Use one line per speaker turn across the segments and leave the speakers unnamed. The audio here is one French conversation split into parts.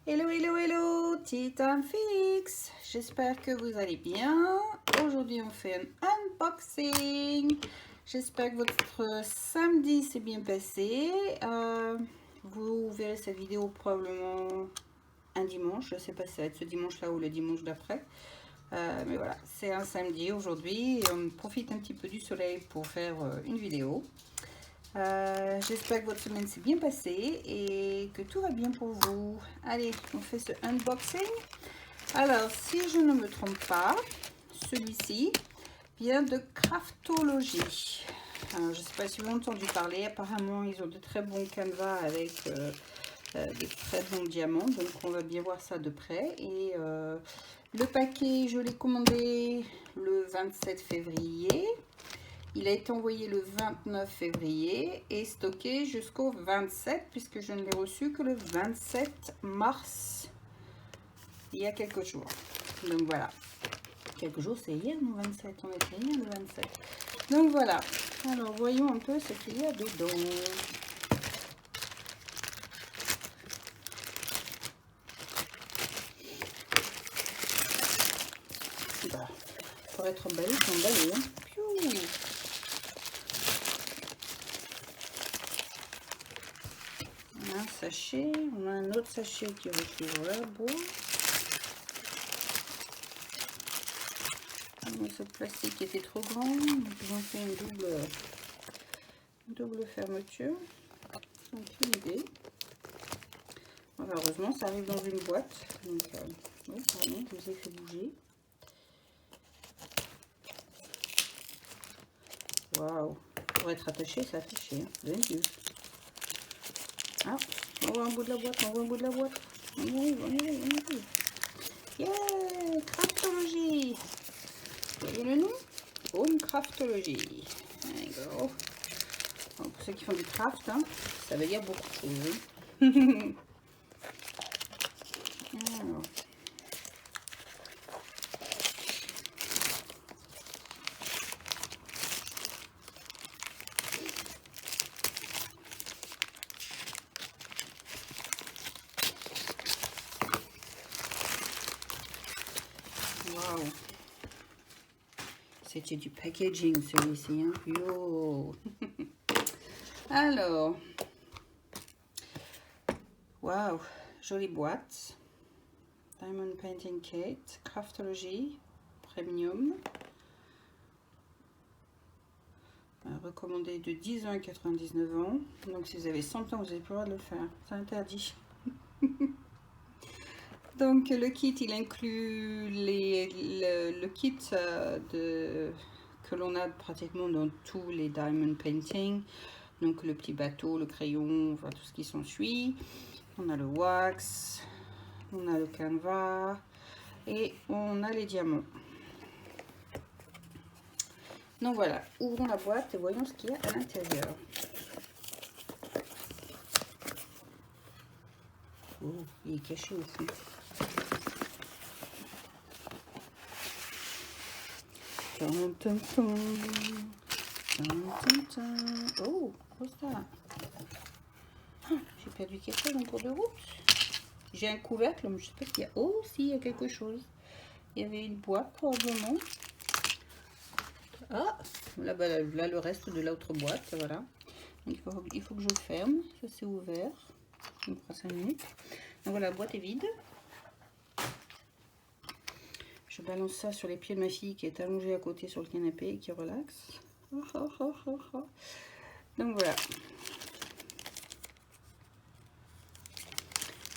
Hello, hello, hello, Tea Time Fix. J'espère que vous allez bien. Aujourd'hui, on fait un unboxing. J'espère que votre samedi s'est bien passé. Vous verrez cette vidéo probablement un dimanche. Je ne sais pas si ça va être ce dimanche-là ou le dimanche d'après. Mais voilà, c'est un samedi aujourd'hui. On profite un petit peu du soleil pour faire une vidéo. J'espère que votre semaine s'est bien passée et que tout va bien pour vous. Allez, on fait ce unboxing. Alors, si je ne me trompe pas, celui-ci vient de Craftology. Alors, je ne sais pas si vous avez entendu parler. Apparemment, ils ont de très bons canevas avec des très bons diamants. Donc, on va bien voir ça de près. Et le paquet, je l'ai commandé le 27 février. Il a été envoyé le 29 février et stocké jusqu'au 27 puisque je ne l'ai reçu que le 27 mars, il y a quelques jours. Donc voilà, quelques jours c'est hier, non 27, on était hier le 27. Donc voilà, alors voyons un peu ce qu'il y a dedans. Bah, pour être emballé, c'est emballé. Hein. Un sachet, on a un autre sachet qui recouvre la boîte. Ce plastique était trop grand, donc ils ont fait une double fermeture. Donc une idée. Malheureusement, ça arrive dans une boîte. Donc, oui, pardon, je vous ai fait bouger. Waouh! Pour être attaché, c'est attaché. Hein. Bien. Ah, on voit un bout de la boîte, on voit un bout de la boîte. On y arrive, on y arrive, on y arrive. Yeah! Craftology! Vous voyez le nom? Home Craftology. D'accord. Pour ceux qui font du craft, hein, ça veut dire beaucoup de choses. Hein. Alors. Wow. C'était du packaging celui-ci. Hein. Yo. Alors. Wow. Jolie boîte. Diamond Painting Kit. Craftology. Premium. Recommandé de 10 ans à 99 ans. Donc si vous avez 100 ans, vous n'avez pas le droit de le faire. C'est interdit. Donc le kit, il inclut le kit que l'on a pratiquement dans tous les diamond painting. Donc le petit bateau, le crayon, enfin tout ce qui s'ensuit. On a le wax, on a le canevas et on a les diamants. Donc voilà, ouvrons la boîte et voyons ce qu'il y a à l'intérieur. Oh, il est caché au fond. Oh, quoi ça? J'ai perdu quelque chose en cours de route. J'ai un couvercle, mais je sais pas s'il y a. Oh, si, il y a quelque chose. Il y avait une boîte probablement. Ah, là, là le reste de l'autre boîte, voilà. Donc, il faut que je ferme. Ça c'est ouvert. Ça me prend 5 minutes. Donc voilà, la boîte est vide. Je balance ça sur les pieds de ma fille qui est allongée à côté sur le canapé et qui relaxe. Donc voilà.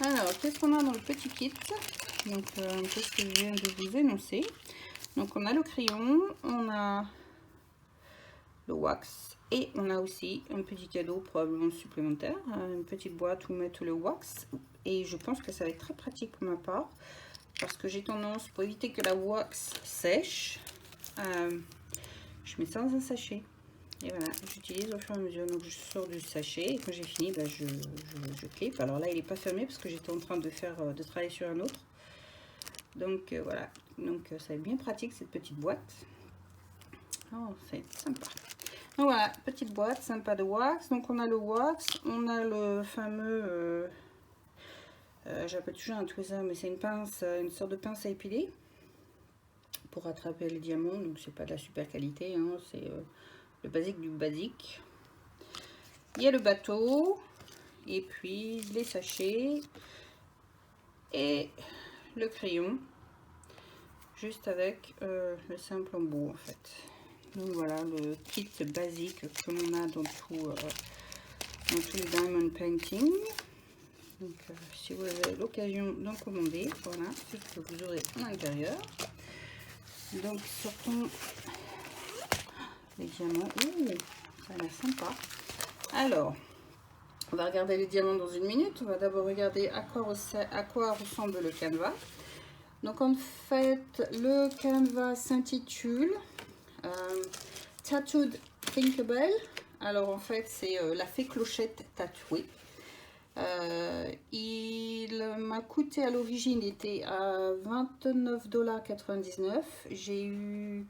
Alors, qu'est-ce qu'on a dans le petit kit? Donc, un peu ce que je viens de vous énoncer. Donc, on a le crayon, on a le wax et on a aussi un petit cadeau probablement supplémentaire, une petite boîte où mettre le wax. Et je pense que ça va être très pratique pour ma part parce que j'ai tendance, pour éviter que la wax sèche, je mets ça dans un sachet. Et voilà, j'utilise au fur et à mesure. Donc je sors du sachet et quand j'ai fini, bah, je clip. Alors là, il n'est pas fermé parce que j'étais en train de travailler sur un autre. Donc voilà, donc ça va être bien pratique cette petite boîte. Oh, c'est sympa. Donc voilà, petite boîte sympa de wax. Donc on a le wax, on a le fameux J'appelle toujours un tweezer, mais c'est une pince, une sorte de pince à épiler pour attraper les diamants. Donc c'est pas de la super qualité, hein, c'est le basique du basique. Il y a le bateau, et puis les sachets, et le crayon, juste avec le simple embout en fait. Donc voilà le kit basique que l'on a dans tous les diamond painting. Donc si vous avez l'occasion d'en commander, voilà c'est ce que vous aurez à l'intérieur. Donc sortons les diamants. Ouh, ça a l'air sympa. Alors on va regarder les diamants dans une minute. On va d'abord regarder à quoi ressemble le canevas. Donc en fait le canevas s'intitule Tattooed Thinkable. Alors en fait c'est la fée clochette tatouée. Il m'a coûté à l'origine, était à 29,99 $. J'ai eu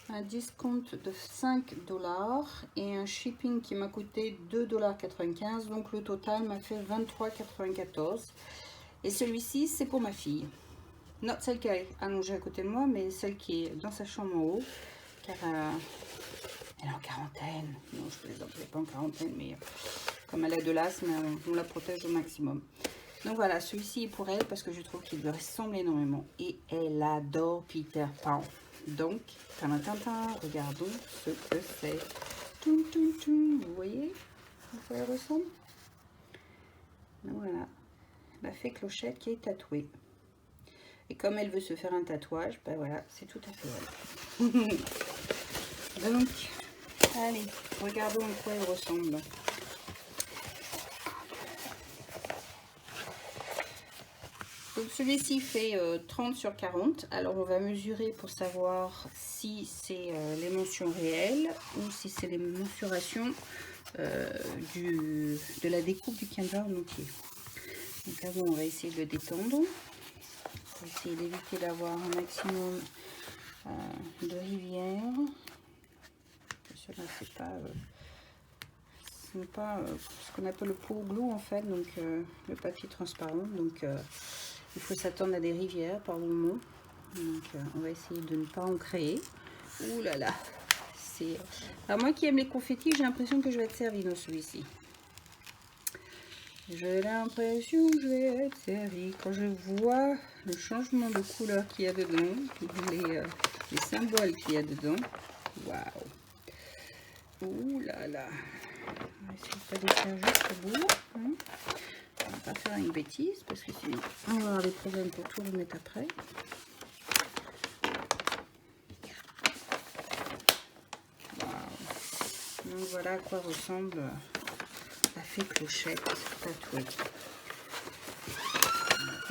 un discount de 5 $ et un shipping qui m'a coûté 2,95 $. Donc le total m'a fait 23,94 $. Et celui-ci c'est pour ma fille. Non, celle qui est allongée à côté de moi, mais celle qui est dans sa chambre en haut, car elle est en quarantaine. Non, je plaisante, elle n'est pas en quarantaine, mais comme elle a de l'asthme, on la protège au maximum. Donc voilà, celui-ci est pour elle parce que je trouve qu'il lui ressemble énormément. Et elle adore Peter Pan. Donc, regardons ce que c'est. Vous voyez à quoi elle ressemble? Donc voilà, la fée clochette qui est tatouée. Et comme elle veut se faire un tatouage, ben voilà, c'est tout à fait elle. Donc, allez, regardons à quoi elle ressemble. Donc celui-ci fait 30 sur 40. Alors on va mesurer pour savoir si c'est les mentions réelles ou si c'est les mensurations de la découpe du canevas en entier. Donc avant on va essayer de le détendre. On va essayer d'éviter d'avoir un maximum de rivières. Cela c'est pas ce qu'on appelle le pour glue en fait, donc le papier transparent. Donc il faut s'attendre à des rivières par moment. Donc on va essayer de ne pas en créer. Ouh là là, c'est. Alors moi qui aime les confettis, j'ai l'impression que je vais être servie dans celui-ci. J'ai l'impression que je vais être servie quand je vois le changement de couleur qu'il y a dedans, les symboles qu'il y a dedans. Waouh. Ouh là là. On va essayer de pas défaire jusqu'au bout. Hein. On va pas faire une bêtise parce que sinon on va avoir des problèmes pour tout remettre après. Waouh. Donc voilà à quoi ressemble la fée clochette tatouée.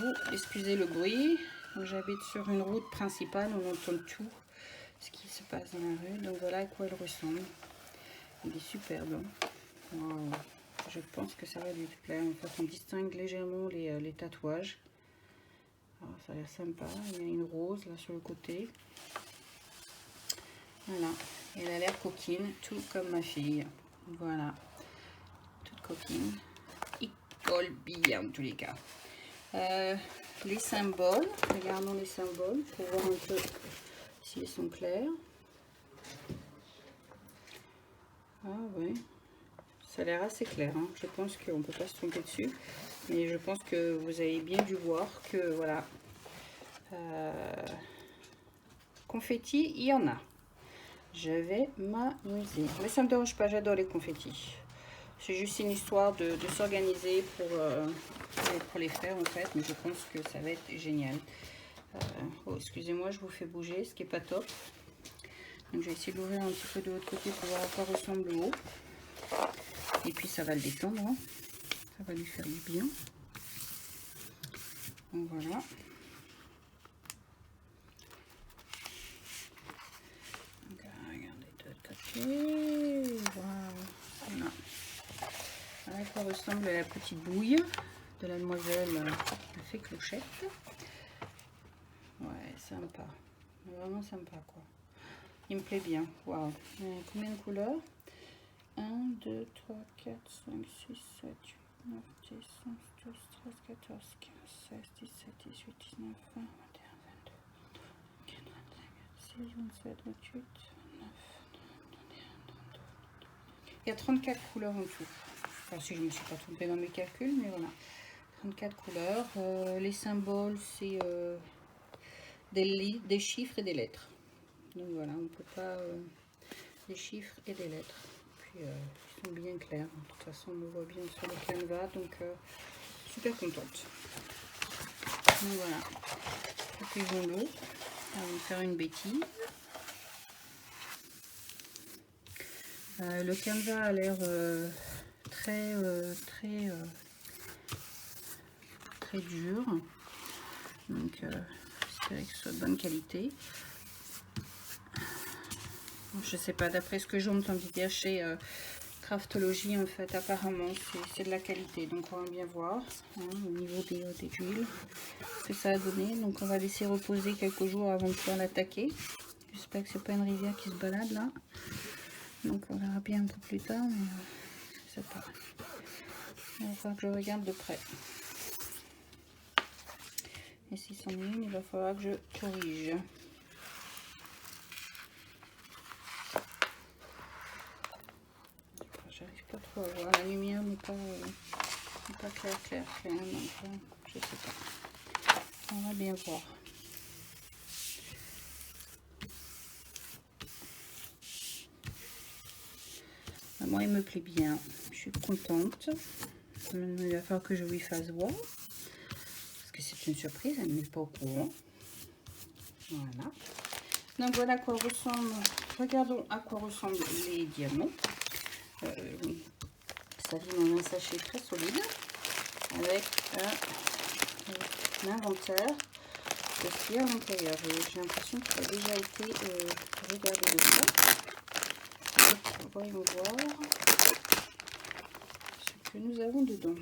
Oh, excusez le bruit. J'habite sur une route principale, on entend tout ce qui se passe dans la rue. Donc voilà à quoi elle ressemble. Il est superbe. Wow. Je pense que ça va lui plaire. En fait, on distingue légèrement les tatouages. Alors, ça a l'air sympa. Il y a une rose là sur le côté. Voilà. Elle a l'air coquine, tout comme ma fille. Voilà. Toute coquine. Il colle bien en tous les cas. Les symboles. Regardons les symboles pour voir un peu s'ils sont clairs. Ah oui. Ça a l'air assez clair, hein. Je pense qu'on ne peut pas se tromper dessus. Mais je pense que vous avez bien dû voir que, voilà, confettis, il y en a. Je vais m'amuser. Mais ça ne me dérange pas, j'adore les confettis. C'est juste une histoire de s'organiser pour les faire, en fait. Mais je pense que ça va être génial. Oh, excusez-moi, je vous fais bouger, ce qui n'est pas top. Donc, je vais essayer d'ouvrir un petit peu de l'autre côté pour voir à quoi ressemble le haut. Et puis ça va le détendre, hein. Ça va lui faire du bien. Donc voilà. Donc, regardez de l'autre côté. Voilà. Voilà à quoi ressemble la petite bouille de la demoiselle la fée clochette. Ouais, sympa. Vraiment sympa quoi. Il me plaît bien. Waouh. Combien de couleurs? 1, 2, 3, 4, 5, 6, 7, 8, 9, 10, 11, 12, 13, 14, 15. 27, 28, 29. Il y a 34 couleurs en tout. Enfin, si je ne me suis pas trompée dans mes calculs, mais voilà. 34 couleurs. Les symboles, c'est des chiffres et des lettres. Donc voilà, on ne peut pas... des chiffres et des lettres. Puis ils sont bien clairs. De toute façon, on le voit bien sur le canevas. Donc, super contente. Donc voilà. Coupons-le. On va faire une bêtise. Le canevas a l'air très dur. Donc, j'espère que ce soit de bonne qualité. Je sais pas, d'après ce que j'entends dire chez Craftologie, en fait, apparemment, c'est de la qualité. Donc, on va bien voir hein, au niveau des huiles ce que ça a donné. Donc, on va laisser reposer quelques jours avant de pouvoir l'attaquer. J'espère que c'est pas une rivière qui se balade là. Donc, on verra bien un peu plus tard. Mais je sais pas. Il va falloir que je regarde de près. Et si c'en est une, il va falloir que je corrige. J'arrive pas trop à voir, la lumière n'est pas claire, donc je sais pas. On va bien voir. Moi, il me plaît bien, je suis contente. Il va falloir que je lui fasse voir, parce que c'est une surprise, elle n'est pas au courant. Voilà. Donc voilà à quoi ressemble. Regardons à quoi ressemblent les diamants. Ça vient dans un sachet très solide avec un inventaire de ce qu'il y a à l'intérieur. J'ai l'impression qu'il a déjà été regardé de ça. Voyons voir ce que nous avons dedans.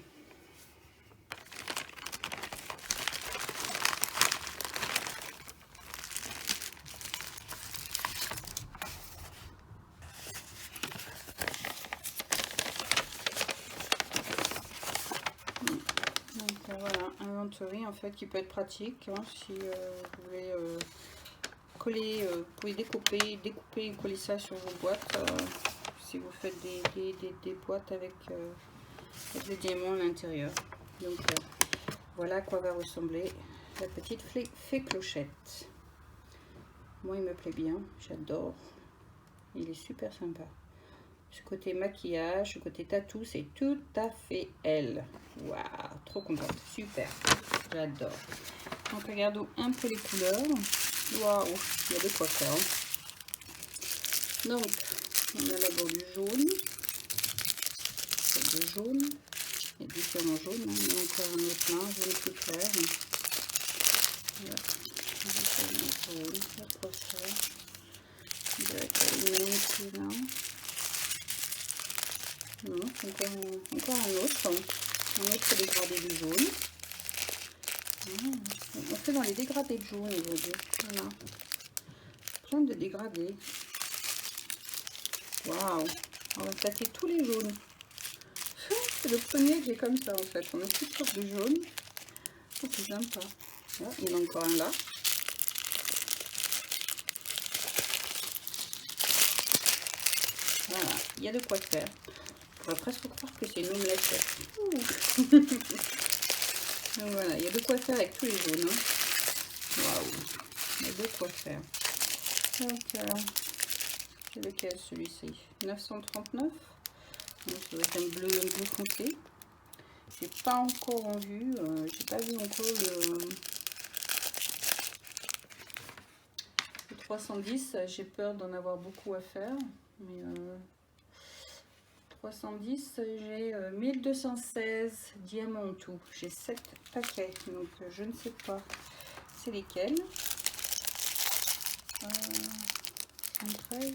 En fait, qui peut être pratique hein, si vous voulez coller, vous pouvez découper et coller ça sur vos boîtes si vous faites des boîtes avec le diamant à l'intérieur. Donc voilà à quoi va ressembler la petite fée clochette. Moi il me plaît bien, j'adore, il est super sympa. Ce côté maquillage, ce côté tatou, c'est tout à fait elle. Waouh, trop contente, super, j'adore. Donc regardons un peu les couleurs. Waouh, il y a de quoi faire. Donc, on a d'abord du jaune. Du jaune, il y a différents jaunes. Hein. Il y a encore un autre là, jaune plus clair. Voilà. Jaune, il y a quoi faire. On dirait qu'il y a une ici là. Non, encore un autre dégradé du jaune. On fait dans les dégradés de jaune aujourd'hui. Voilà. Plein de dégradés. Waouh. On va tâter tous les jaunes. C'est le premier que j'ai comme ça en fait. On a toutes sortes de jaunes. Oh, c'est sympa. Ah, il y en a encore un là. Voilà. Il y a de quoi faire. On pourrait presque croire que c'est une omelette. Donc voilà, il y a de quoi faire avec tous les jaunes. Hein. Waouh, il y a de quoi faire. Donc, c'est lequel celui-ci? 939. Donc, ça doit être un bleu foncé. J'ai pas encore en vue. J'ai pas vu encore le 310. J'ai peur d'en avoir beaucoup à faire. Mais 310, j'ai 1216 diamants en tout. J'ai 7 paquets, donc je ne sais pas c'est lesquels. 13.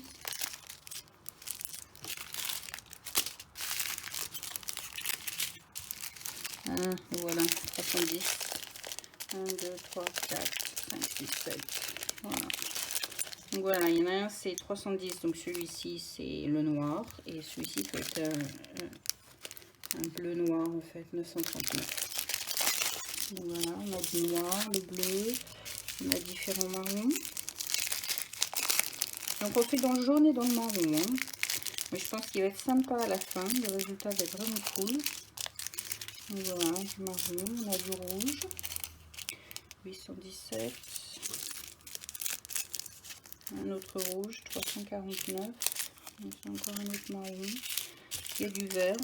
Voilà, 310. 1, 2, 3, 4, 5, 6, 7. Voilà. Donc voilà, il y en a un, c'est 310, donc celui-ci c'est le noir, et celui-ci peut être un bleu noir en fait, 939. Donc voilà, on a du noir, le bleu, on a différents marrons. Donc on fait dans le jaune et dans le marron. Hein. Mais je pense qu'il va être sympa à la fin. Le résultat va être vraiment cool. Donc voilà, du marron, on a du rouge. 817. Un autre rouge, 349. C'est encore un autre marron. Il y a du vert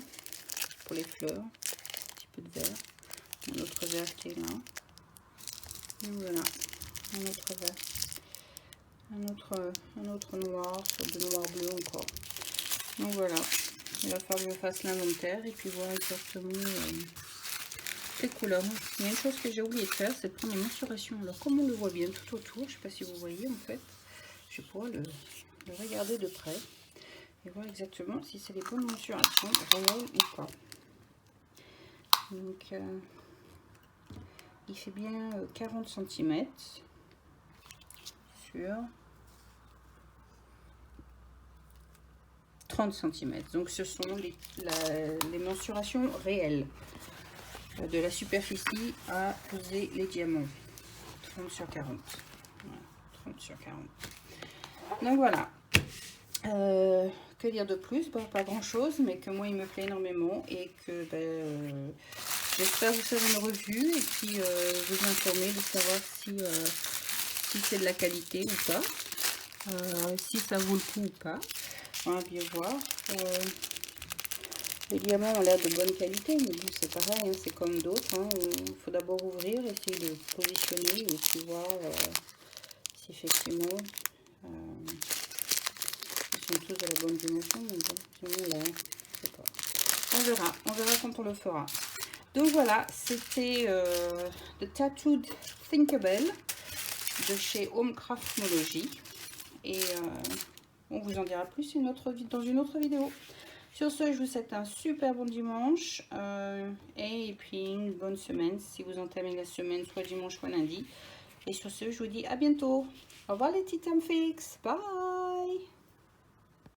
pour les fleurs. Un petit peu de vert. Un autre vert qui est là. Et voilà, un autre vert. Un autre noir, sorte de noir bleu encore. Donc voilà, il va falloir que je fasse l'inventaire et puis voir exactement les couleurs. Il y a une chose que j'ai oublié de faire, c'est de prendre les mensurations. Alors comme on le voit bien tout autour, je ne sais pas si vous voyez en fait, je vais pouvoir le regarder de près et voir exactement si c'est les bonnes mensurations réelles ou pas. Donc il fait bien 40 cm sur 30 cm. Donc ce sont les mensurations réelles de la superficie à poser les diamants. 30 sur 40. Voilà, 30 sur 40. Donc voilà. Que dire de plus? Pas grand chose, mais que moi il me plaît énormément et que j'espère vous faire une revue et puis vous informer de savoir si c'est de la qualité ou pas, si ça vaut le coup ou pas. On va bien voir. Les diamants ont l'air de bonne qualité, mais bon, c'est pareil, hein, c'est comme d'autres. Hein. Il faut d'abord ouvrir, essayer de positionner et puis voir si effectivement ils sont tous de la bonne dimension. Mais bon, là, je sais pas. On verra quand on le fera. Donc voilà, c'était The Tattooed Thinkable de chez Home Craftmology. Et on vous en dira plus dans une autre vidéo. Sur ce, je vous souhaite un super bon dimanche et puis une bonne semaine si vous entamez la semaine, soit dimanche, soit lundi. Et sur ce, je vous dis à bientôt. Au revoir les petits Tamfix. Bye.